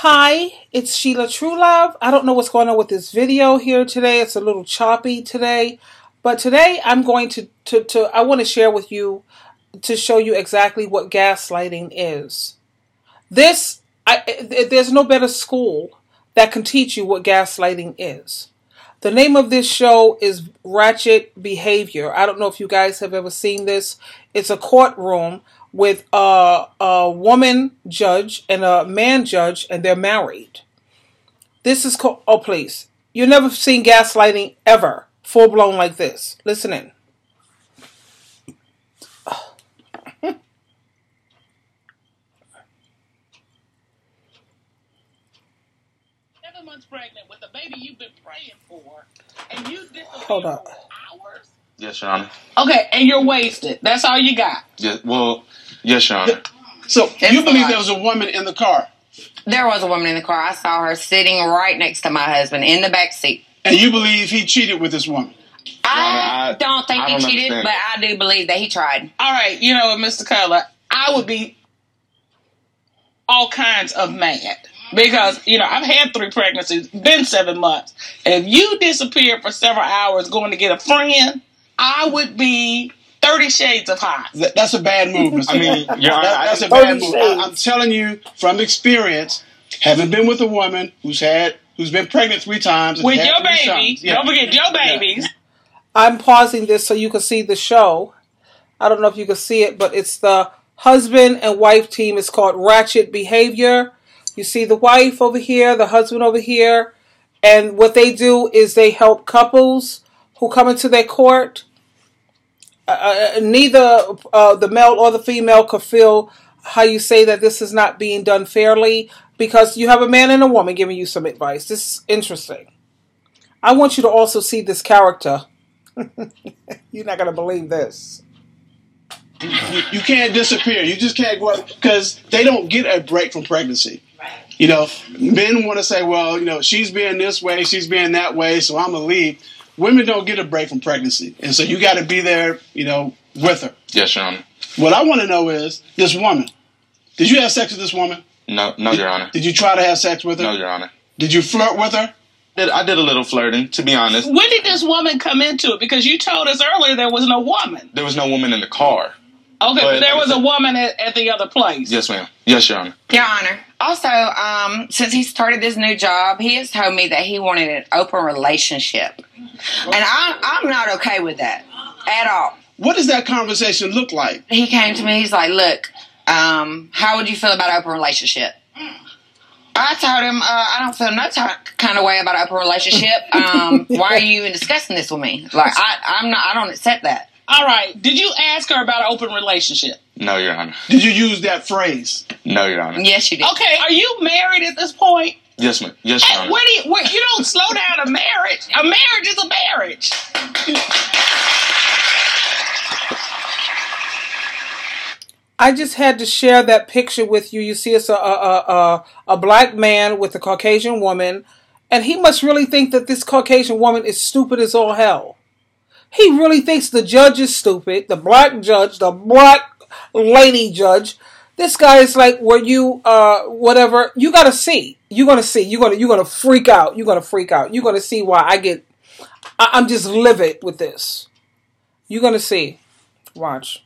Hi, it's Sheila Truelove. I don't know what's going on with this video here today. It's a little choppy today. But today I'm going I want to share with you to show you exactly what gaslighting is. There's no better school that can teach you what gaslighting is. The name of this show is Ratchet Behavior. I don't know if you guys have ever seen this. It's a courtroom with a woman judge and a man judge, and they're married. This is called, oh please, you've never seen gaslighting ever, full blown like this. Listen in. 7 months pregnant with a baby you've been praying for, and you disappeared Hold up. for hours? Yes, Your Honor. Okay, and you're wasted. That's all you got. Yeah, well, yes, Your Honor. So you believe there was a woman in the car? There was a woman in the car. I saw her sitting right next to my husband in the back seat. And you believe he cheated with this woman? I don't think he cheated, understand. but I do believe that he tried. All right, you know, Mr. Cutler, I would be all kinds of mad. Because, you know, I've had 3 pregnancies, been 7 months. If you disappeared for several hours going to get a friend, I would be 30 shades of hot. That's a bad move, Mr. I mean, Your Honor, that's a bad move. I'm telling you from experience, having been with a woman who's been pregnant 3 times. And With had your 3 baby. sons. Yeah. Don't forget your babies. I'm pausing this so you can see the show. I don't know if you can see it, but it's the husband and wife team. It's called Ratchet Behavior. You see the wife over here, the husband over here. And what they do is they help couples who come into their court. Neither the male or the female could feel how you say that this is not being done fairly, because you have a man and a woman giving you some advice. This is interesting. I want you to also see this character. You're not going to believe this. You can't disappear. You just can't go out because they don't get a break from pregnancy. You know, men want to say, well, you know, she's being this way, she's being that way, so I'm going to leave. Women don't get a break from pregnancy. And so you got to be there, you know, with her. Yes, Your Honor. What I want to know is, this woman, did you have sex with this woman? No, Your Honor. Did you try to have sex with her? No, Your Honor. Did you flirt with her? I did a little flirting, to be honest. When did this woman come into it? Because you told us earlier there was no woman. There was no woman in the car. Okay, but there was a woman at the other place. Yes, ma'am. Yes, Your Honor. Your Honor. Also, since he started this new job, he has told me that he wanted an open relationship. And I'm not okay with that at all. What does that conversation look like? He came to me, he's like, look, how would you feel about an open relationship? I told him, I don't feel no kind of way about an open relationship. Why are you even discussing this with me? Like, I don't accept that. All right. Did you ask her about an open relationship? No, Your Honor. Did you use that phrase? No, Your Honor. Yes, you did. Okay. Are you married at this point? Yes, ma'am. Yes, Your Hey, Honor. where you don't slow down a marriage. A marriage is a marriage. I just had to share that picture with you. You see, it's a black man with a Caucasian woman, and he must really think that this Caucasian woman is stupid as all hell. He really thinks the judge is stupid, the black judge, the black lady judge. This guy is like, were you, whatever. You gotta see. You're gonna see. You're gonna freak out. You're gonna freak out. You're gonna see why I'm just livid with this. You're gonna see. Watch.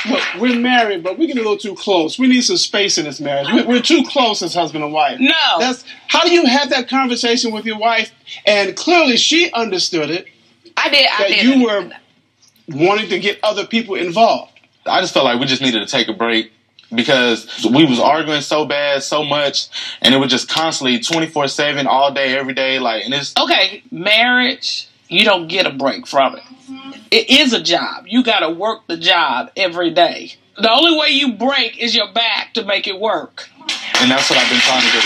Look, we're married, but we get a little too close. We need some space in this marriage. We're too close as husband and wife. No. How do you have that conversation with your wife? And clearly she understood it. I did. That you were wanting to get other people involved. I just felt like we just needed to take a break because we was arguing so bad, so much, and it was just constantly 24/7, all day, every day. Like, and it's Okay, marriage, you don't get a break from it. It is a job. You got to work the job every day. The only way you break is your back to make it work. and that's what I've been trying to do.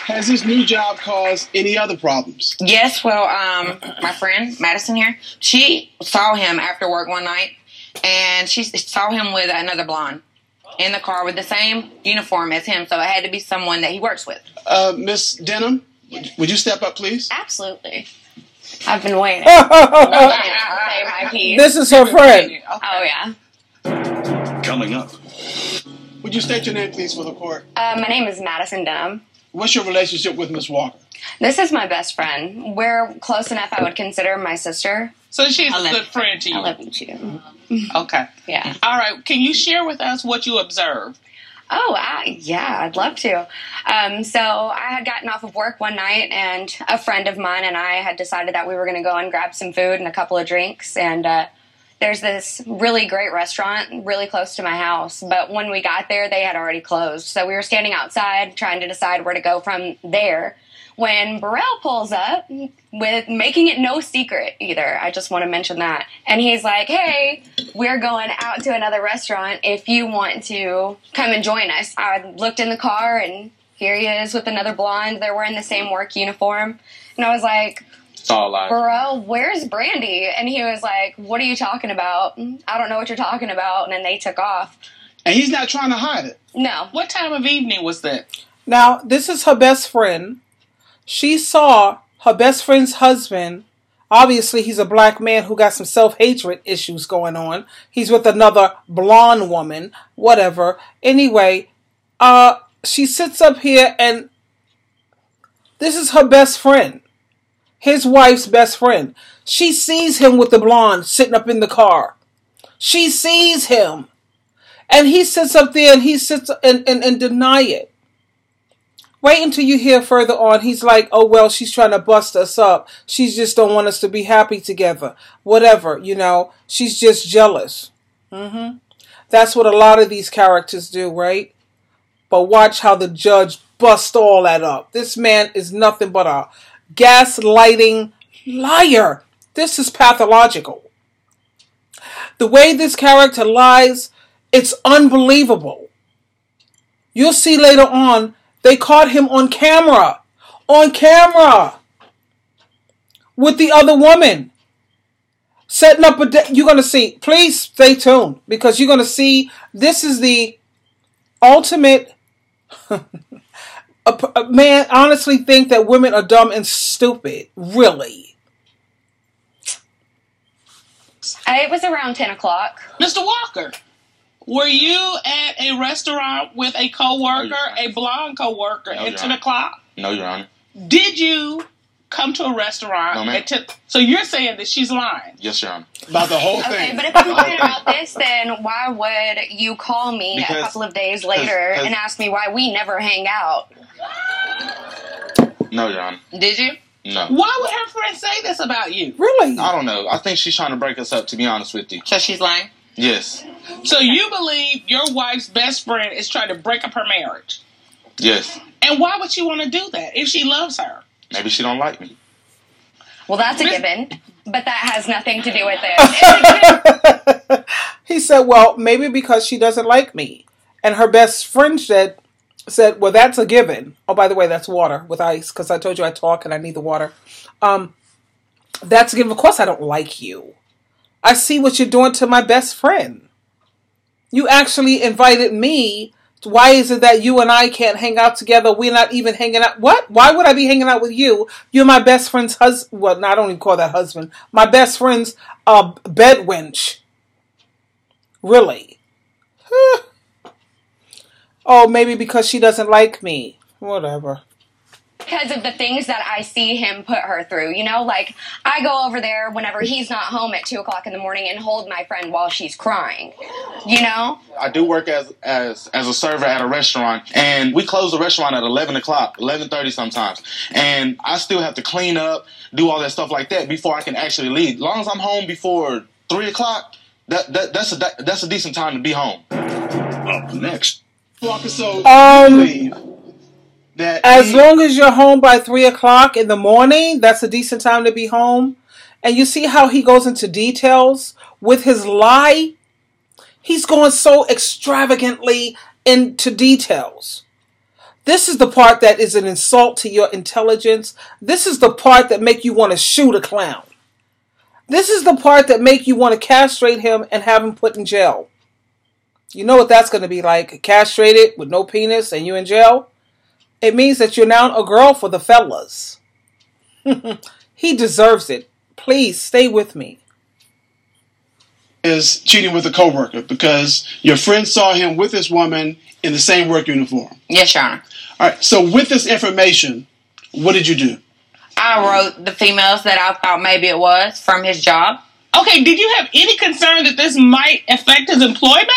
Has this new job caused any other problems? Yes, well, my friend, Madison here, she saw him after work one night, and she saw him with another blonde in the car with the same uniform as him, so it had to be someone that he works with. Miss Denham, would you step up, please? Absolutely. I've been waiting. This is her friend. Oh, yeah. Coming up. Would you state your name, please, for the court? My name is Madison Dunham. What's your relationship with Miss Walker? This is my best friend. We're close enough I would consider my sister. So she's a good friend to you. I love you too. Okay. Yeah. All right. Can you share with us what you observed? Oh, yeah, I'd love to. So I had gotten off of work one night, and a friend of mine and I had decided that we were going to go and grab some food and a couple of drinks. And there's this really great restaurant really close to my house. But when we got there, they had already closed. So we were standing outside trying to decide where to go from there, when Burrell pulls up with making it no secret either. I just want to mention that. And he's like, hey, we're going out to another restaurant if you want to come and join us. I looked in the car, and here he is with another blonde. They're wearing the same work uniform. And I was like, It's all lies. Burrell, where's Brandy? And he was like, what are you talking about? I don't know what you're talking about. And then they took off. And he's not trying to hide it. No. What time of evening was that? Now, this is her best friend. She saw her best friend's husband. Obviously, he's a black man who got some self-hatred issues going on. He's with another blonde woman, whatever. Anyway, she sits up here, and this is her best friend. His wife's best friend. She sees him with the blonde sitting up in the car. She sees him. And he sits up there and he sits and deny it. Wait until you hear further on. He's like, oh, well, she's trying to bust us up. She just don't want us to be happy together. Whatever, you know. She's just jealous. That's what a lot of these characters do, right? But watch how the judge busts all that up. This man is nothing but a gaslighting liar. This is pathological. The way this character lies, it's unbelievable. You'll see later on, they caught him on camera. On camera. With the other woman. Setting up you're going to see. Please stay tuned. Because you're going to see. This is the ultimate. Man, honestly think that women are dumb and stupid. Really. It was around 10 o'clock. Mr. Walker, were you at a restaurant with a coworker, a blonde coworker, at 10 o'clock? No, Your Honor. Did you come to a restaurant No, ma'am. at 10? So you're saying that she's lying? Yes, Your Honor. About the whole Okay, thing. but if you're lying about this, then why would you call me a couple of days later and ask me why we never hang out? No, Your Honor. Did you? No. Why would her friend say this about you? Really? I don't know. I think she's trying to break us up, to be honest with you. So she's lying? Yes. So you believe your wife's best friend is trying to break up her marriage? Yes. And why would she want to do that if she loves her? Maybe she don't like me. Well, that's a given, but that has nothing to do with it. He said, well, maybe because she doesn't like me. And her best friend said, well, that's a given. Oh, by the way, that's water with ice, because I told you I talk and I need the water. That's a given. Of course I don't like you. I see what you're doing to my best friend. You actually invited me. Why is it that you and I can't hang out together? We're not even hanging out. What? Why would I be hanging out with you? You're my best friend's husband. Well, no, I don't even call that husband. My best friend's bed wench. Really? Oh, maybe because she doesn't like me. Whatever. Because of the things that I see him put her through. You know, like, I go over there whenever he's not home at 2 o'clock in the morning and hold my friend while she's crying. You know? I do work as a server at a restaurant, and we close the restaurant at 11 o'clock, 11:30 sometimes. And I still have to clean up, do all that stuff like that before I can actually leave. As long as I'm home before 3 o'clock, that's a decent time to be home. Up next. Walker, so you believe that as long as you're home by 3 o'clock in the morning, that's a decent time to be home. And you see how he goes into details with his lie? He's going so extravagantly into details. This is the part that is an insult to your intelligence. This is the part that make you want to shoot a clown. This is the part that make you want to castrate him and have him put in jail. You know what that's going to be like, castrated with no penis and you in jail? It means that you're now a girl for the fellas. He deserves it. Please stay with me. is cheating with a coworker because your friend saw him with this woman in the same work uniform. Yes, Your Honor. All right. So with this information, what did you do? I wrote the females that I thought maybe it was from his job. Okay, did you have any concern that this might affect his employment?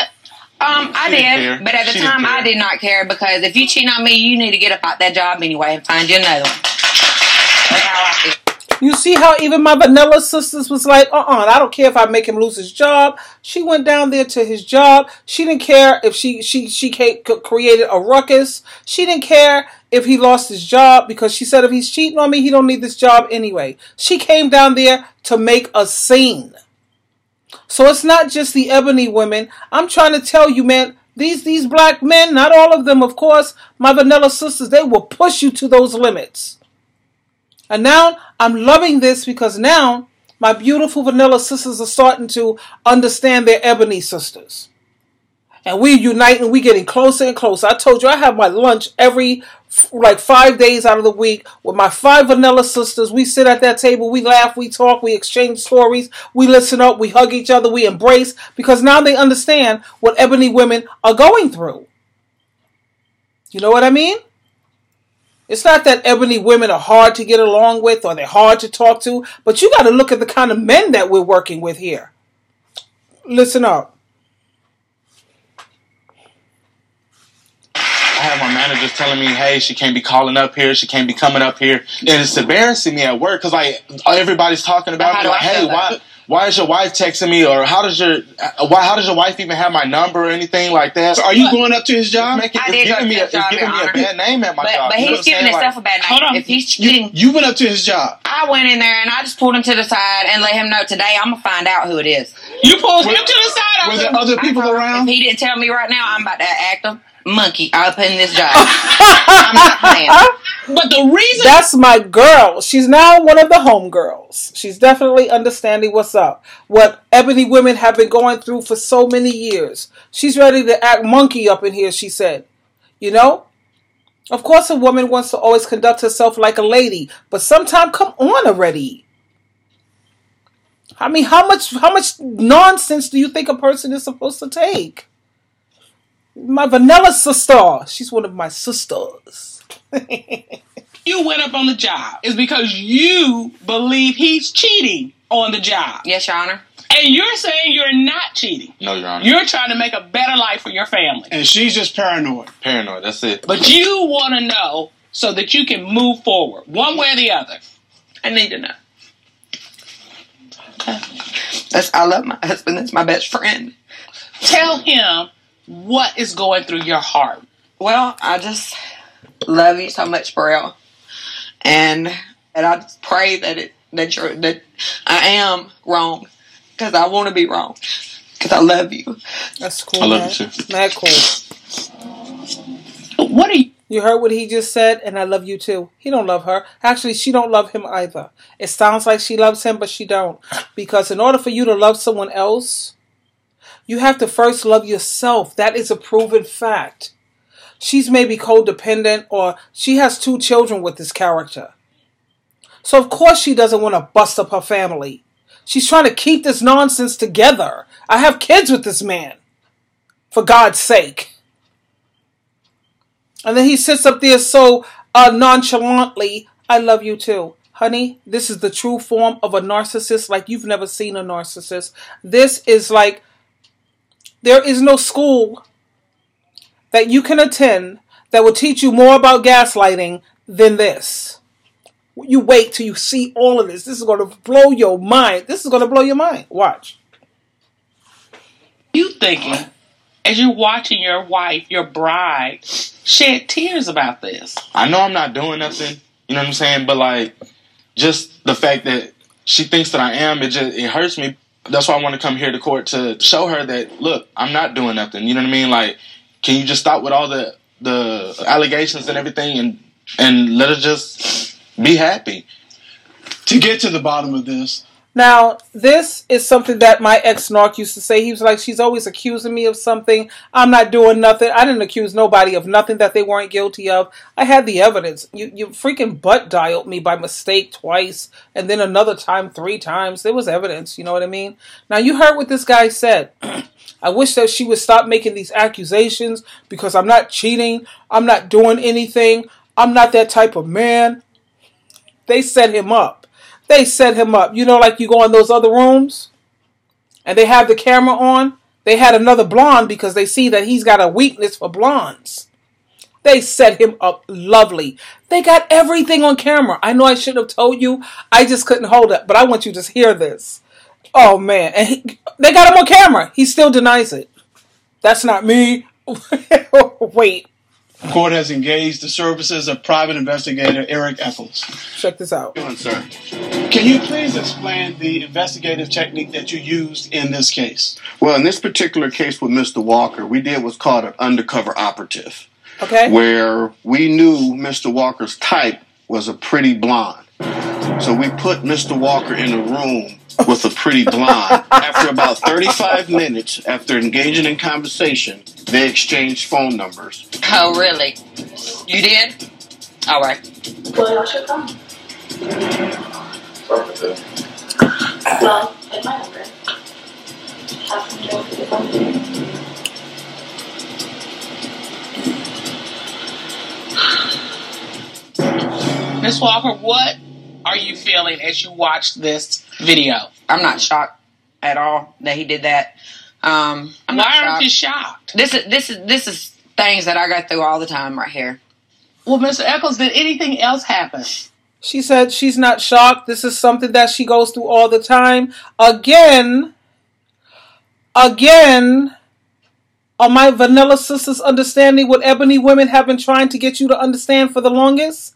I did, but at the time I did not care because if you cheat on me, you need to get up out that job anyway and find you another one. That's how I feel. You see how even my vanilla sisters was like, I don't care if I make him lose his job. She went down there to his job. She didn't care if she created a ruckus. She didn't care if he lost his job because she said if he's cheating on me, he don't need this job anyway. She came down there to make a scene. So it's not just the ebony women. I'm trying to tell you, man, these black men, not all of them, of course, my vanilla sisters, they will push you to those limits. And now I'm loving this because now my beautiful vanilla sisters are starting to understand their ebony sisters. And we unite and we getting closer and closer. I told you I have my lunch every 5 days out of the week with my 5 vanilla sisters. We sit at that table, we laugh, we talk, we exchange stories, we listen up, we hug each other, we embrace because now they understand what ebony women are going through. You know what I mean? It's not that ebony women are hard to get along with or they're hard to talk to, but you got to look at the kind of men that we're working with here. Listen up. I have my managers telling me, hey, she can't be calling up here, she can't be coming up here, and it's embarrassing me at work because like everybody's talking about me, like, hey, why is your wife texting me, or how does your wife even have my number or anything like that? So are you going up to his job? It's giving me a bad name at my job. But he's giving himself a bad name. Hold on. If he's cheating, You went up to his job. I went in there and I just pulled him to the side and let him know today I'm gonna find out who it is. You pulled him to the side. Were there other people around? If he didn't tell me right now, I'm about to act a monkey up in this job. I'm not playing. But the reason That's my girl. She's now one of the homegirls. She's definitely understanding what's up. What ebony women have been going through for so many years. She's ready to act monkey up in here, she said. You know? Of course a woman wants to always conduct herself like a lady. But sometime, come on already. I mean, how much nonsense do you think a person is supposed to take? My vanilla sister. She's one of my sisters. you went up on the job is because you believe he's cheating on the job. Yes, Your Honor. And you're saying you're not cheating. No, Your Honor. You're trying to make a better life for your family. And she's just paranoid. Paranoid, that's it. But you want to know so that you can move forward, one way or the other. I need to know. I love my husband. That's my best friend. Tell him what is going through your heart. Well, I just love you so much, Burrell, and I just pray that I am wrong because I want to be wrong because I love you. That's cool. I love you too. Mad cool. What are you? You heard what he just said, and I love you too. He don't love her. Actually, she don't love him either. It sounds like she loves him, but she don't. Because in order for you to love someone else, you have to first love yourself. That is a proven fact. She's maybe codependent, or she has 2 children with this character. So of course she doesn't want to bust up her family. She's trying to keep this nonsense together. I have kids with this man. For God's sake. And then he sits up there so nonchalantly, I love you too. Honey, this is the true form of a narcissist like you've never seen a narcissist. This is like, there is no school that you can attend that will teach you more about gaslighting than this. You wait till you see all of this. This is going to blow your mind. This is going to blow your mind. Watch. You thinking, as you're watching your wife, your bride, shed tears about this? I know I'm not doing nothing, you know what I'm saying? But like, just the fact that she thinks that I am, it hurts me. That's why I want to come here to court to show her that, look, I'm not doing nothing. You know what I mean? Like, can you just stop with all the allegations and everything and let her just be happy? To get to the bottom of this, Now, this is something that my ex-narc used to say. He was like, she's always accusing me of something. I'm not doing nothing. I didn't accuse nobody of nothing that they weren't guilty of. I had the evidence. You freaking butt dialed me by mistake twice, and then another time 3 times. There was evidence, you know what I mean? Now, you heard what this guy said. I wish that she would stop making these accusations because I'm not cheating. I'm not doing anything. I'm not that type of man. They set him up. They set him up. You know, like you go in those other rooms and they have the camera on. They had another blonde because they see that he's got a weakness for blondes. They set him up lovely. They got everything on camera. I know I shouldn't have told you. I just couldn't hold it. But I want you to hear this. Oh, man. And they got him on camera. He still denies it. That's not me. Wait. The court has engaged the services of private investigator Eric Eccles. Check this out. Sir. Can you please explain the investigative technique that you used in this case? Well, in this particular case with Mr. Walker, we did what's called an undercover operative. Okay. Where we knew Mr. Walker's type was a pretty blonde. So we put Mr. Walker in a room with a pretty blonde. After about 35 minutes, after engaging in conversation, they exchanged phone numbers. Oh, really? You did? All right. Well, I should come. Well, it's my number. Have some joke with the phone. Miss Walker, what are you feeling as you watch this video? I'm not shocked at all that he did that. I'm not Why shocked. aren't you shocked? This is things that I go through all the time right here. Well, Mr. Eccles, did anything else happen? She said she's not shocked. This is something that she goes through all the time. Again, on my vanilla sisters understanding what ebony women have been trying to get you to understand for the longest.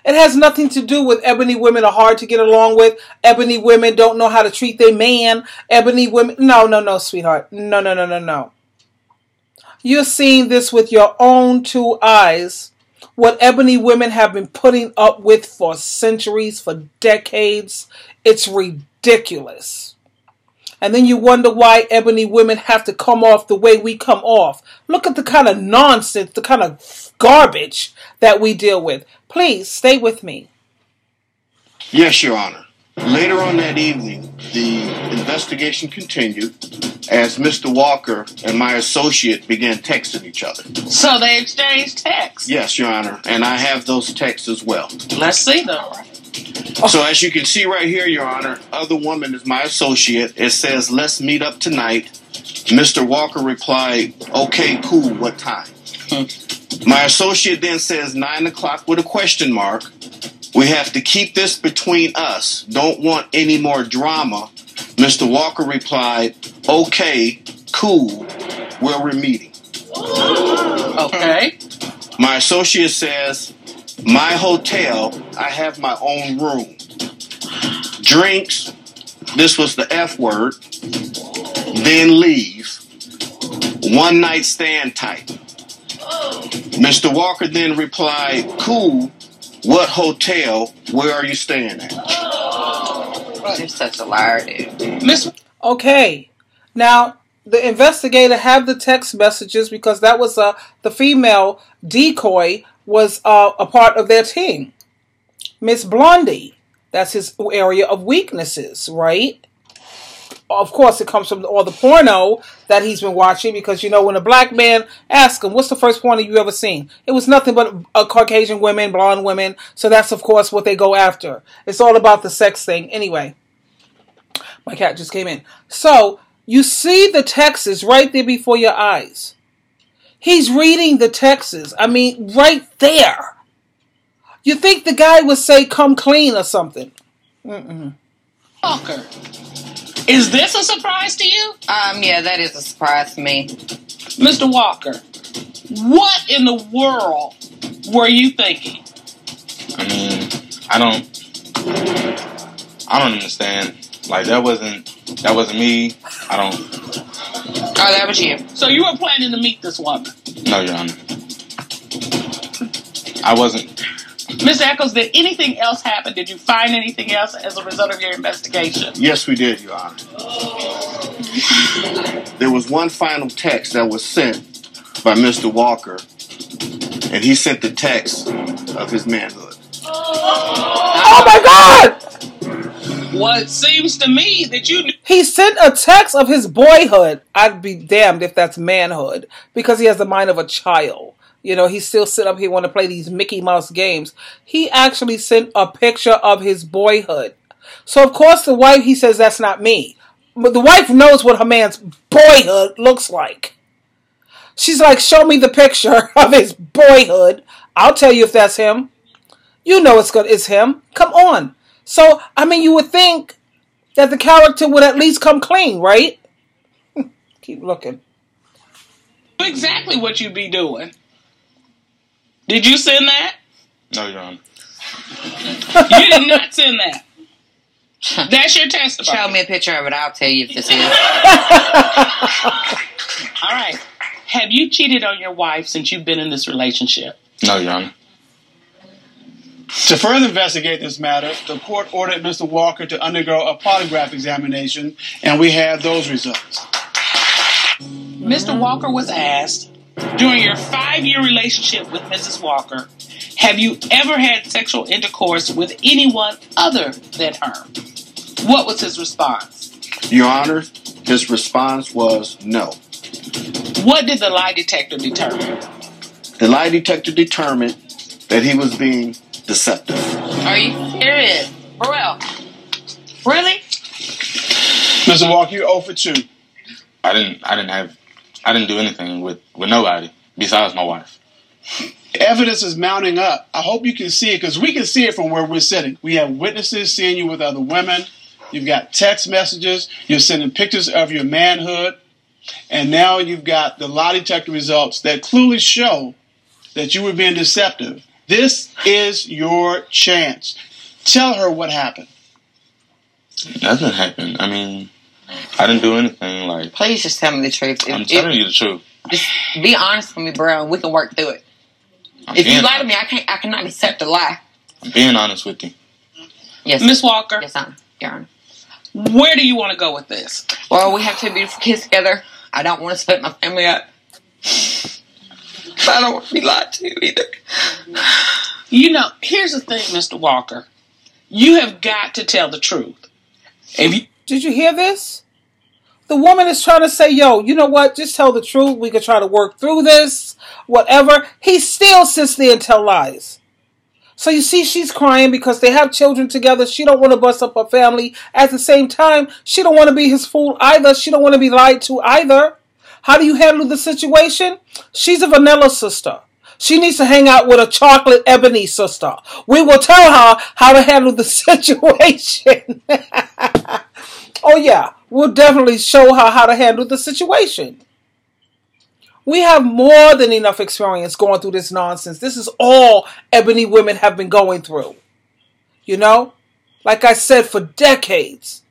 It has nothing to do with ebony women are hard to get along with. Ebony women don't know how to treat their man. Ebony women... No, sweetheart. No. You're seeing this with your own 2 eyes. What ebony women have been putting up with for centuries, for decades. It's ridiculous. And then you wonder why ebony women have to come off the way we come off. Look at the kind of nonsense, the kind of garbage that we deal with. Please, stay with me. Yes, Your Honor. Later on that evening, the investigation continued as Mr. Walker and my associate began texting each other. So they exchanged texts? Yes, Your Honor, and I have those texts as well. Let's see them. So as you can see right here, Your Honor, other woman is my associate. It says, let's meet up tonight. Mr. Walker replied, okay, cool, what time? My associate then says 9 o'clock with a question mark. We have to keep this between us. Don't want any more drama. Mr. Walker replied, okay, cool, where we're meeting. Okay. My associate says, my hotel, I have my own room. Drinks, this was the F word, then leave. One night stand type. Mr. Walker then replied, cool, what hotel, where are you staying at? You're such a liar, dude. Okay, now the investigator have the text messages because that was the female decoy was a part of their team. Miss Blondie, that's his area of weaknesses, right? Of course, it comes from all the porno that he's been watching because, you know, when a black man asks him, what's the first porno you ever seen? It was nothing but Caucasian women, blonde women. So that's, of course, what they go after. It's all about the sex thing. Anyway, my cat just came in. So you see the texts right there before your eyes. He's reading the texts. I mean, right there. You think the guy would say, come clean or something. Walker, is this a surprise to you? Yeah, that is a surprise to me. Mr. Walker, what in the world were you thinking? I mean, I don't understand. Like that wasn't me. Oh, that was you. So you were planning to meet this woman? No, Your Honor. I wasn't. Mr. Eccles, did anything else happen? Did you find anything else as a result of your investigation? Yes, we did, Your Honor. There was one final text that was sent by Mr. Walker, and he sent the text of his manhood. Oh my God! Well, it seems to me that you... He sent a text of his boyhood. I'd be damned if that's manhood, because he has the mind of a child. You know, he's still sitting up here wanting to play these Mickey Mouse games. He actually sent a picture of his boyhood. So, of course, the wife, he says, that's not me. But the wife knows what her man's boyhood looks like. She's like, show me the picture of his boyhood. I'll tell you if that's him. You know it's him. Come on. So, I mean, you would think that the character would at least come clean, right? Keep looking. Exactly what you'd be doing. Did you send that? No, Your Honor. You did not send that. That's your testimony. Show me a picture of it. I'll tell you if this is. All right. Have you cheated on your wife since you've been in this relationship? No, Your Honor. To further investigate this matter, the court ordered Mr. Walker to undergo a polygraph examination, and we have those results. Mr. Walker was asked, during your 5-year relationship with Mrs. Walker, have you ever had sexual intercourse with anyone other than her? What was his response? Your Honor, his response was no. What did the lie detector determine? The lie detector determined that he was being deceptive. Are you serious? For real? Really? Mr. Walker, you're 0 for 2. I didn't do anything with nobody besides my wife. Evidence is mounting up. I hope you can see it, because we can see it from where we're sitting. We have witnesses seeing you with other women. You've got text messages. You're sending pictures of your manhood. And now you've got the lie detector results that clearly show that you were being deceptive. This is your chance. Tell her what happened. Nothing happened. I mean, I didn't do anything. Like, Please just tell me the truth. I'm telling you the truth. Just be honest with me, bro, and we can work through it. If you lie to me, I cannot accept a lie. I'm being honest with you. Yes, Miss Walker, yes, Your Honor. where do you want to go with this? Well, we have 2 beautiful kids together. I don't want to split my family up. But I don't want to be lied to either. You know, here's the thing, Mr. Walker. You have got to tell the truth. Did you hear this? The woman is trying to say, yo, you know what? Just tell the truth. We can try to work through this. Whatever. He still sits there and tell lies. So you see, she's crying because they have children together. She don't want to bust up her family. At the same time, she don't want to be his fool either. She don't want to be lied to either. How do you handle the situation? She's a vanilla sister. She needs to hang out with a chocolate ebony sister. We will tell her how to handle the situation. Oh yeah, we'll definitely show her how to handle the situation. We have more than enough experience going through this nonsense. This is all ebony women have been going through. You know? Like I said, for decades.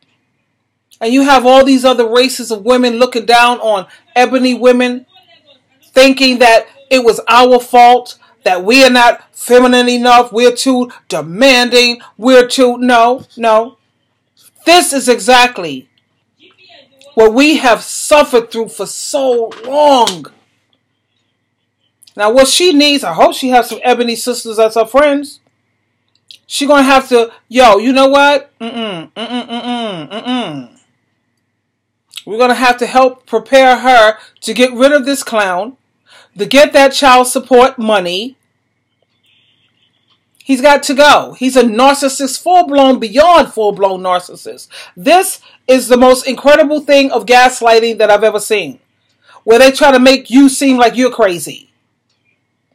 And you have all these other races of women looking down on ebony women, thinking that it was our fault, that we are not feminine enough, we're too demanding, we're too... No. This is exactly what we have suffered through for so long. Now, what she needs, I hope she has some ebony sisters as her friends. She's going to have to, yo, you know what? We're going to have to help prepare her to get rid of this clown, to get that child support money. He's got to go. He's a narcissist, full-blown, beyond full-blown narcissist. This is the most incredible thing of gaslighting that I've ever seen, where they try to make you seem like you're crazy.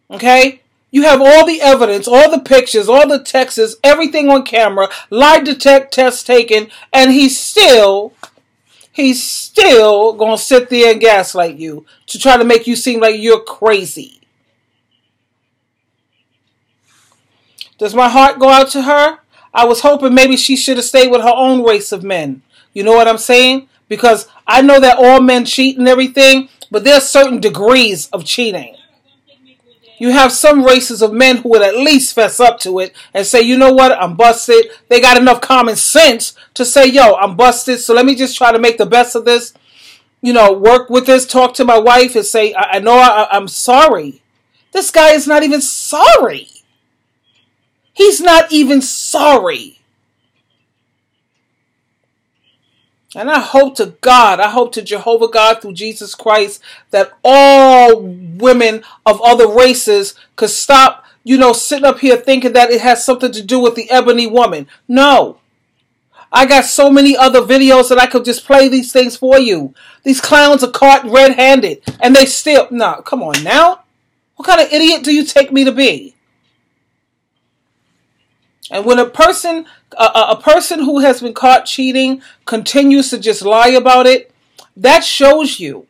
Okay? You have all the evidence, all the pictures, all the texts, everything on camera, lie detect test taken, and he's still going to sit there and gaslight you to try to make you seem like you're crazy. Does my heart go out to her? I was hoping maybe she should have stayed with her own race of men. You know what I'm saying? Because I know that all men cheat and everything, but there's certain degrees of cheating. You have some races of men who would at least fess up to it and say, you know what, I'm busted. They got enough common sense to say, yo, I'm busted, so let me just try to make the best of this. You know, work with this, talk to my wife and say, I know I'm sorry. This guy is not even sorry. He's not even sorry. And I hope to God, I hope to Jehovah God through Jesus Christ that all women of other races could stop, you know, sitting up here thinking that it has something to do with the ebony woman. No. I got so many other videos that I could just play these things for you. These clowns are caught red-handed and they still, no, come on now. What kind of idiot do you take me to be? And when a person who has been caught cheating continues to just lie about it, that shows you.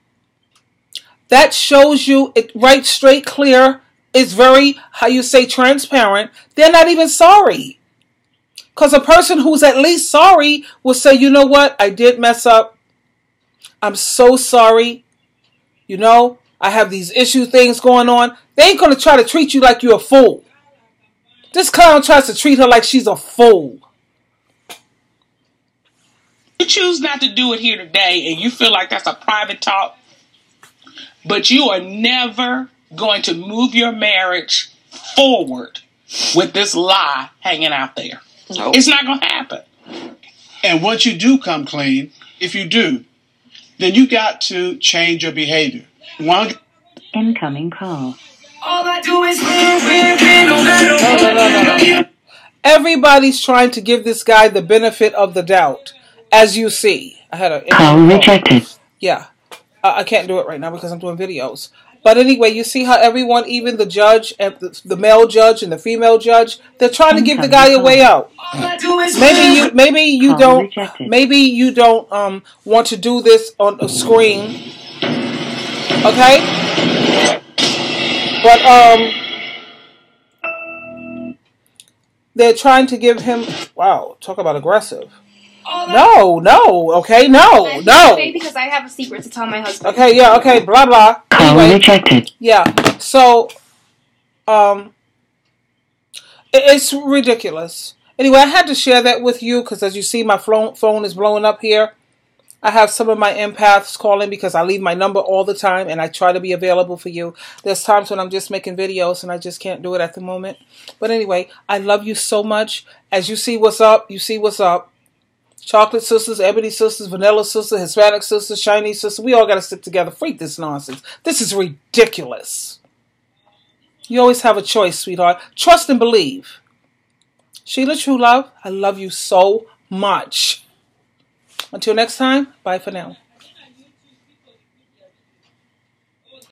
That shows you it right, straight, clear. It's very, how you say, transparent. They're not even sorry. Because a person who's at least sorry will say, you know what? I did mess up. I'm so sorry. You know, I have these issue things going on. They ain't going to try to treat you like you're a fool. This clown tries to treat her like she's a fool. You choose not to do it here today and you feel like that's a private talk, but you are never going to move your marriage forward with this lie hanging out there. Nope. It's not going to happen. And once you do come clean, if you do, then you got to change your behavior. Incoming call. All I do is win, no matter what. Everybody's trying to give this guy the benefit of the doubt. As you see. I had a call rejected. Yeah. I can't do it right now because I'm doing videos. But anyway, you see how everyone, even the judge, and the male judge and the female judge, they're trying to give the guy a way out. Maybe you don't want to do this on a screen. Okay? But they're trying to give him, wow, talk about aggressive. No, okay, no. Because I have a secret to tell my husband. Okay, yeah, okay, blah, blah. Anyway, rejected. Yeah, so, it's ridiculous. Anyway, I had to share that with you because as you see, my phone is blowing up here. I have some of my empaths calling because I leave my number all the time and I try to be available for you. There's times when I'm just making videos and I just can't do it at the moment. But anyway, I love you so much. As you see what's up, you see what's up. Chocolate sisters, ebony sisters, vanilla sisters, Hispanic sisters, Chinese sisters. We all got to stick together. Freak this nonsense. This is ridiculous. You always have a choice, sweetheart. Trust and believe. Sheila True Love, I love you so much. Until next time, bye for now.